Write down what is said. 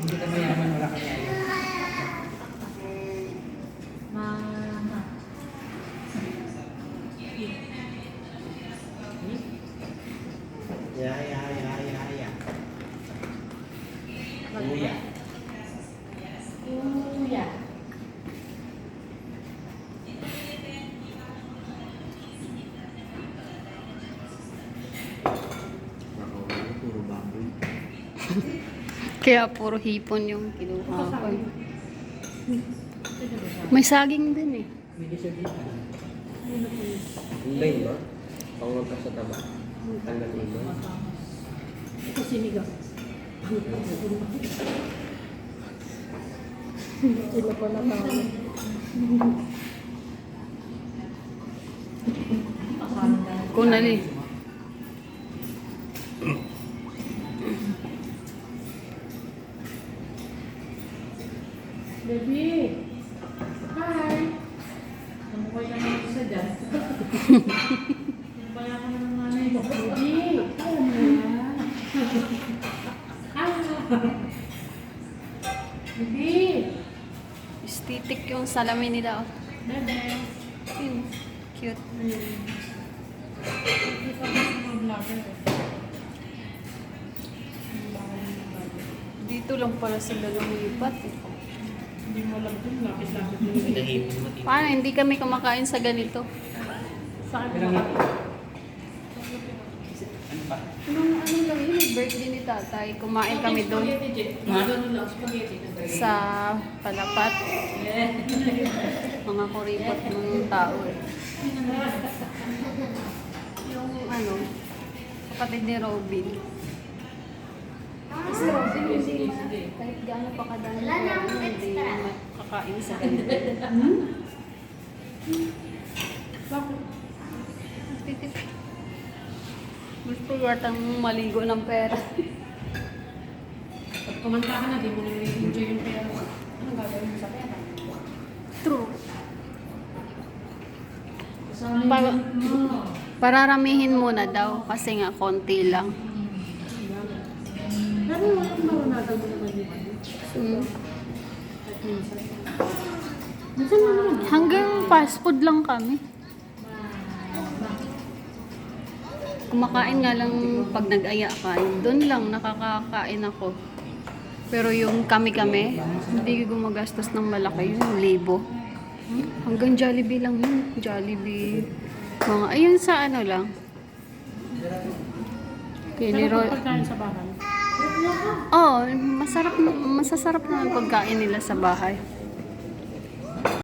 Hindi ka mayaman, wala kang yayo. Mama. Ya. Kuya. Kuya. Puro baboy. Kaya puro hipon yung kinuha ko. May saging din eh. May dessert dito. Hindi ba? Pangulang ka sa taba. Tanggal mo. Ito sinigang. Sila pa natawag. Kunali. Baby! Hi! Namukay ka naman isa dyan. Namukaya ka naman ng nanay mo. Baby! Ayaw mo yan. Baby! Estetik yung salamin nila. Oh. Bebe! Yun. Cute. Hindi ka ba sa mga vlogger eh? Dito lang pala sila lumipat eh. Hindi mo alam dun, lapit-lapit mo. Pinahipon mo. Paano? Hindi kami kumakain sa ganito. Sa akin Pero mo ano pa? Ano lang yun? Birthday ni tatay. Kumain kami doon sa Palapat. Mga kuripot ng tao eh. Yung ano, kapatid ni Robin. Si Robin hindi kahit gaano pa kadami hindi makakain sa ganito. Bakit? Titit. Gusto yatang maligo ng pera. Pag kumanta ka na, di mo na enjoy yung pera mo. Anong gagawin mo sa pera? True. Kasama Pa- mo. Pararamihin muna daw kasi nga konti lang. Pero walang marunatan mo naman yung ano. Mm. At minsan. Minsan mo naman. Hanggang fast food lang kami. Kumakain nga lang pag nag-aya ka. Doon lang nakakakain ako. Pero yung kami-kami, hindi gumagastos ng malaki yun, 1,000. Hanggang Jollibee lang yun. Jollibee. Mga, ayun sa ano lang. Pero pag pagkain sa bahay. Oh, masasarap na ang pagkain nila sa bahay.